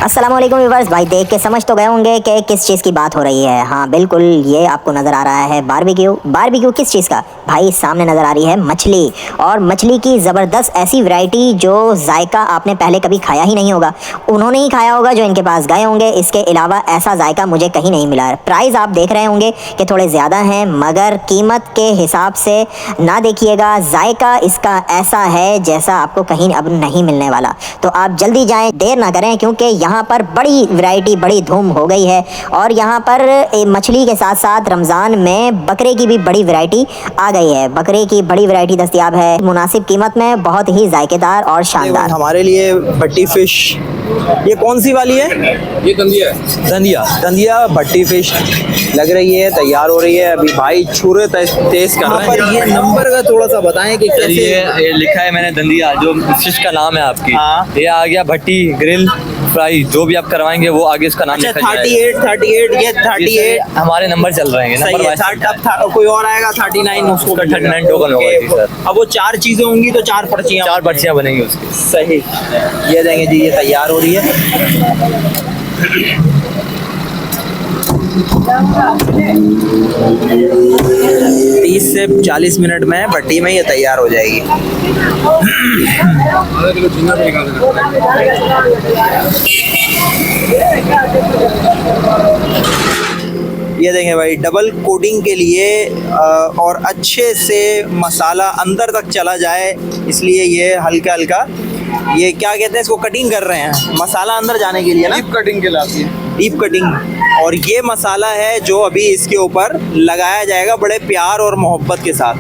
अस्सलाम वालेकुम व्यूअर्स। भाई देख के समझ तो गए होंगे कि किस चीज़ की बात हो रही है। हाँ बिल्कुल, ये आपको नज़र आ रहा है बारबेक्यू। बारबेक्यू किस चीज़ का? भाई सामने नज़र आ रही है मछली, और मछली की ज़बरदस्त ऐसी वैरायटी जो जायका आपने पहले कभी खाया ही नहीं होगा। उन्होंने ही खाया होगा जो इनके पास गए होंगे, इसके अलावा ऐसा जायका मुझे कहीं नहीं मिला। प्राइस आप देख रहे होंगे कि थोड़े ज़्यादा हैं, मगर कीमत के हिसाब से ना देखिएगा, जायका इसका ऐसा है जैसा आपको कहीं अब नहीं मिलने वाला। तो आप जल्दी जाएँ, देर ना करें, क्योंकि यहाँ पर बड़ी वैरायटी, बड़ी धूम हो गई है। और यहाँ पर मछली के साथ साथ रमज़ान में बकरे की भी बड़ी वैरायटी आ गई है। बकरे की बड़ी वैरायटी दस्तयाब है मुनासिब कीमत में, बहुत ही जायकेदार और शानदार। हमारे लिए भट्टी फिश, ये कौन सी वाली है? ये दंदिया है। दंदिया, दंदिया भट्टी फिश लग रही है, तैयार हो रही है। अभी भाई छुरे तेज कर रहे हैं। पर ये नंबर का थोड़ा सा बताएं कि कैसे। ये लिखा है मैंने दंदिया, जो फिश का नाम है आपकी। हाँ। ये आ गया भट्टी, ग्रिल, फ्राई, जो भी आप करवाएंगे वो आगे इसका नाम अच्छा, लिखा जाएगा। 38 ये 38 हमारे नंबर चल रहे हैं। सही नंबर है। वाइज अब कोई और आएगा 39, उसको 39 टोकन होगा जी सर। अब वो 4 चीजें होंगी तो 4 पर्चियां, 4 पर्चियाँ बनेंगी उसकी। सही। ये देंगे जी, ये तैयार हो रही है। 30 से 40 मिनट में भट्टी में ये तैयार हो जाएगी। आधा किलो झींगा भी निकाल ये देखें भाई, डबल कोटिंग के लिए और अच्छे से मसाला अंदर तक चला जाए, इसलिए ये हल्का हल्का, ये क्या कहते हैं इसको, कटिंग कर रहे हैं, मसाला अंदर जाने के लिए ना, डीप कटिंग के लाती है। Deep cutting. और ये मसाला है जो अभी इसके ऊपर लगाया जाएगा बड़े प्यार और मोहब्बत के साथ।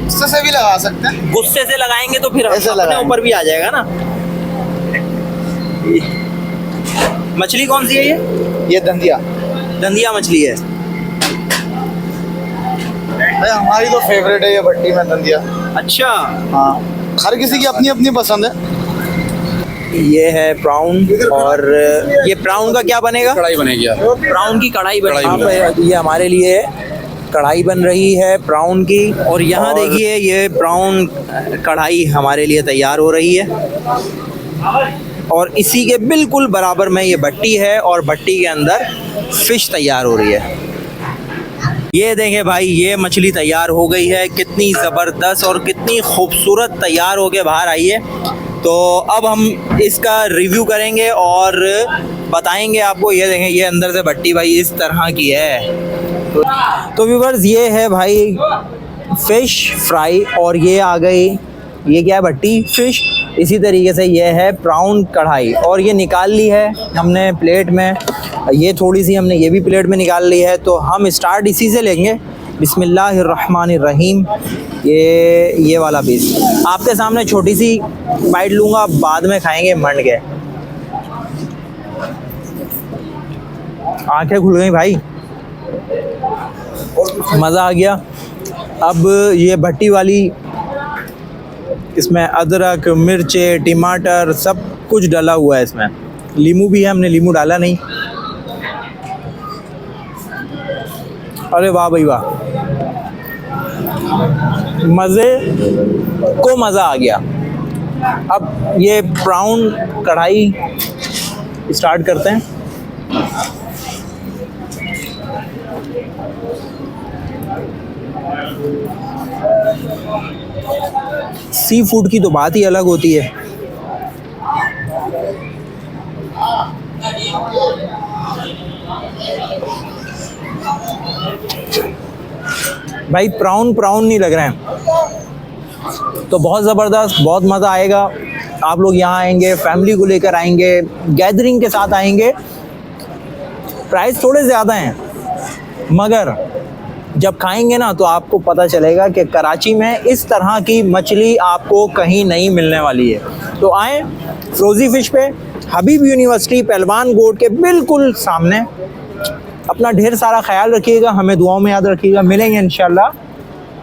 गुस्से से भी लगा सकते हैं। गुस्से से लगाएंगे तो फिर ऐसे अपने लगाएंगे। ऊपर भी आ जाएगा ना। मछली कौन सी है ये? दंदिया। दंदिया मछली है। भाई हमारी तो फेवरेट है ये भट्टी में दंदिया। अच्छा, हाँ, हर किसी की अपनी अपनी पसंद है। ये है प्राउन, और ये प्राउन का क्या बनेगा? कढ़ाई बनेगी यार। प्राउन की कढ़ाई कढ़ाई बनेगी। ये हमारे लिए कढ़ाई बन रही है प्राउन की। और यहाँ देखिए, ये प्राउन कढ़ाई हमारे लिए तैयार हो रही है। और इसी के बिल्कुल बराबर में ये भट्टी है, और भट्टी के अंदर फिश तैयार हो रही है। ये देखें भाई, ये मछली तैयार हो गई है। कितनी ज़बरदस्त और कितनी खूबसूरत तैयार होके बाहर आई है। तो अब हम इसका रिव्यू करेंगे और बताएंगे आपको। ये देखें, ये अंदर से भट्टी भाई इस तरह की है। तो व्यूअर्स, ये है भाई फिश फ्राई, और ये आ गई, ये क्या है, भट्टी फिश। इसी तरीके से ये है प्राउन कढ़ाई, और ये निकाल ली है हमने प्लेट में। ये थोड़ी सी हमने ये भी प्लेट में निकाल ली है। तो हम स्टार्ट इसी से लेंगे। बिस्मिल्लाहिर्रहमानिर्रहीम। ये वाला पीस आपके सामने छोटी सी बाइट लूँगा, बाद में खाएंगे मंड के। आंखें खुल गई भाई, मज़ा आ गया। अब ये भट्टी वाली, इसमें अदरक, मिर्चे, टमाटर सब कुछ डाला हुआ है। इसमें नींबू भी है, हमने नींबू डाला नहीं। अरे वाह भाई वाह, मज़े को मज़ा आ गया। अब ये प्राउन कढ़ाई स्टार्ट करते हैं। सी फूड की तो बात ही अलग होती है। भाई प्राउन नहीं लग रहे हैं, तो बहुत ज़बरदस्त, बहुत मज़ा आएगा। आप लोग यहाँ आएंगे, फैमिली को लेकर आएंगे, गैदरिंग के साथ आएंगे। प्राइस थोड़े ज़्यादा हैं, मगर जब खाएंगे ना तो आपको पता चलेगा कि कराची में इस तरह की मछली आपको कहीं नहीं मिलने वाली है। तो आएँ फ्रोज़ी फ़िश पे, हबीब यूनिवर्सिटी पहलवान गोड के बिल्कुल सामने। अपना ढेर सारा ख्याल रखिएगा, हमें दुआओं में याद रखिएगा। मिलेंगे इंशाल्लाह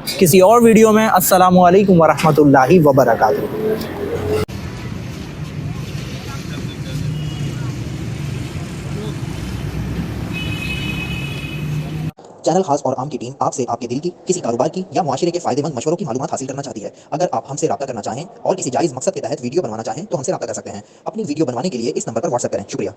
किसी और वीडियो में। अस्सलामु अलैकुम वरहमतुल्लाहि वबरकातुहू। चैनल खास और आम की टीम आपसे आपके दिल की, किसी कारोबार की या मुआशरे के फायदेमंद मशवरों की मालूमात हासिल करना चाहती है। अगर आप हमसे रब्ता करना चाहें और किसी जायज़ मकसद के तहत वीडियो बनवाना चाहें तो हमसे रब्ता कर सकते हैं। अपनी वीडियो बनवाने के लिए इस नंबर पर व्हाट्सएप करें। शुक्रिया।